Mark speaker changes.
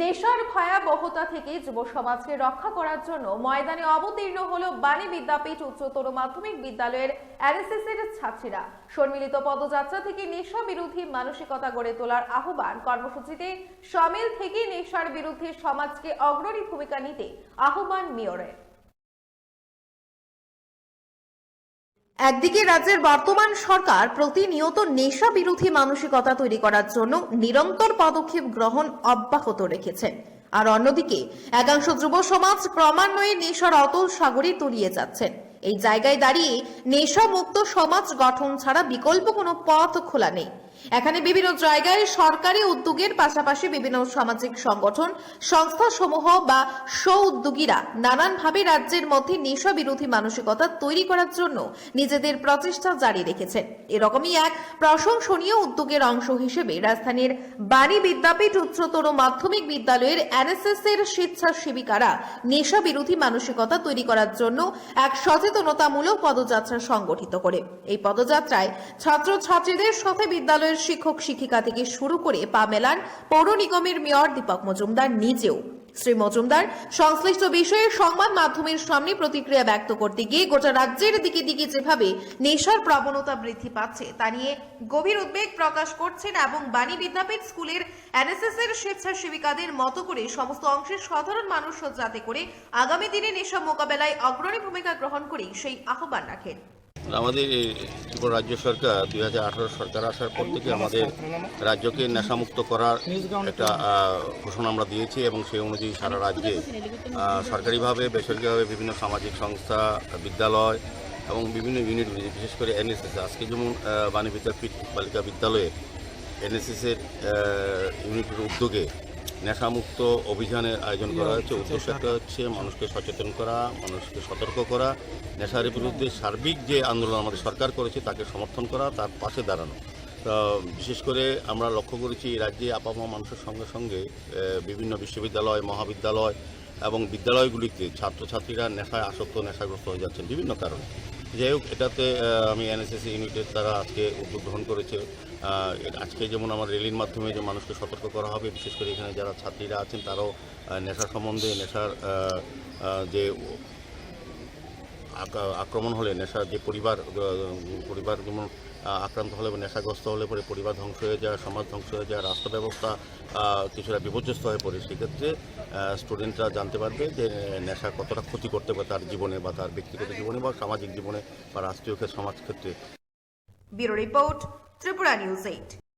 Speaker 1: নেশার ভয়াবহতা থেকে যুব সমাজকে রক্ষা করার জন্য ময়দানে অবতীর্ণ হলো বাণী বিদ্যাপীঠ উচ্চতর মাধ্যমিক বিদ্যালয়ের এনএসএস এর ছাত্রীরা। সম্মিলিত পদযাত্রা থেকে নেশা বিরোধী মানসিকতা গড়ে তোলার আহ্বান। কর্মসূচিতে সামিল থেকে নেশার বিরুদ্ধে সমাজকে অগ্রণী ভূমিকা নিতে আহ্বান মেয়রের। একদিকে রাজ্যের বর্তমান সরকার প্রতিনিয়ত নেশা বিরোধী মানসিকতা তৈরি করার জন্য নিরন্তর পদক্ষেপ গ্রহণ অব্যাহত রেখেছেন, আর অন্যদিকে একাংশ যুব সমাজ ক্রমান্বয়ে নেশার অতল সাগরে তলিয়ে যাচ্ছেন। এই জায়গায় দাঁড়িয়ে নেশা মুক্ত সমাজ গঠন ছাড়া বিকল্প কোনো পথ খোলা নেই। এখানে বিভিন্ন জায়গায় সরকারি উদ্যোগের পাশাপাশি বিভিন্ন সামাজিক সংগঠন, সংস্থা সমূহ বা স্ব-উদ্যোগীরা নানানভাবে রাজ্যের মধ্যে নেশা বিরোধী মানসিকতা তৈরি করার জন্য নিজেদের প্রচেষ্টা জারি রেখেছেন। এরকমই এক প্রশংসনীয় উদ্যোগের অংশ হিসেবে রাজধানীর বাণী বিদ্যাপীঠ উচ্চতর মাধ্যমিক বিদ্যালয়ের এনএসএস এর স্বেচ্ছাসেবিকারা নেশা বিরোধী মানসিকতা তৈরি করার জন্য এক সচেতনতামূলক পদযাত্রা সংগঠিত করে। এই পদযাত্রায় ছাত্রছাত্রীদের সাথে বিদ্যালয়ের শিক্ষক শিক্ষিকা থেকে শুরু করে পা মেলান পৌর নিগমের মেয়র দীপক মজুমদার নিজেও। শ্রী মজুমদার সংশ্লিষ্ট বিষয়ে সংবাদ মাধ্যমের সামনে প্রতিক্রিয়া ব্যক্ত করতে গিয়ে গোটা রাজ্যের দিকে দিকে যেভাবে নেশার প্রবণতা বৃদ্ধি পাচ্ছে তা নিয়ে গভীর উদ্বেগ প্রকাশ করছেন এবং বাণী বিদ্যাপীঠ স্কুলের এনএসএস এর স্বেচ্ছাসেবিকাদের মতো করে সমস্ত অংশের সাধারণ মানুষ যাতে করে আগামী দিনে নেশা মোকাবেলায় অগ্রণী ভূমিকা গ্রহণ করে সেই আহ্বান রাখেন।
Speaker 2: আমাদের ত্রিপুরা রাজ্য সরকার 2018 সরকার আসার পর থেকে আমাদের রাজ্যকে নেশামুক্ত করার একটা ঘোষণা আমরা দিয়েছি এবং সেই অনুযায়ী সারা রাজ্যে সরকারিভাবে বেসরকারিভাবে বিভিন্ন সামাজিক সংস্থা, বিদ্যালয় এবং বিভিন্ন ইউনিটগুলি, বিশেষ করে এনএসএস, আজকে যেমন বাণী বিদ্যাপীঠ বালিকা বিদ্যালয়ে এনএসএসের ইউনিটের উদ্যোগে নেশামুক্ত অভিযানের আয়োজন করা হয়েছে। উদ্দেশ্যটা হচ্ছে মানুষকে সচেতন করা, মানুষকে সতর্ক করা, নেশার বিরুদ্ধে সার্বিক যে আন্দোলন আমাদের সরকার করেছে তাকে সমর্থন করা, তার পাশে দাঁড়ানো। বিশেষ করে আমরা লক্ষ্য করেছি রাজ্যে আপামর মানুষের সঙ্গে সঙ্গে বিভিন্ন বিশ্ববিদ্যালয়, মহাবিদ্যালয় এবং বিদ্যালয়গুলিতে ছাত্রছাত্রীরা নেশায় আসক্ত, নেশাগ্রস্ত হয়ে যাচ্ছেন বিভিন্ন কারণে। যাই হোক, এটাতে আমি এনএসএস ইউনিটের দ্বারা আজকে উদ্যোগ গ্রহণ করেছে। আজকে যেমন আমার র্যালির মাধ্যমে যে মানুষকে সতর্ক করা হবে, বিশেষ করে এখানে যারা ছাত্রীরা আছেন তারাও নেশার সম্বন্ধে, নেশার যে আক্রমণ হলে, নেশার যে পরিবার যেমন আক্রান্ত হলে বা নেশাগ্রস্ত হলে পরে পরিবার ধ্বংস হয়ে যায়, সমাজ ধ্বংস হয়ে যায়, রাষ্ট্র ব্যবস্থা কিছুটা বিপর্যস্ত হয়ে পড়ে। সেক্ষেত্রে স্টুডেন্টরা জানতে পারবে যে নেশা কতটা ক্ষতি করতে পারে তার জীবনে বা তার ব্যক্তিগত জীবনে বা সামাজিক জীবনে বা রাষ্ট্রীয় সমাজ ক্ষেত্রে।
Speaker 1: Bureau report, Tripura news 8।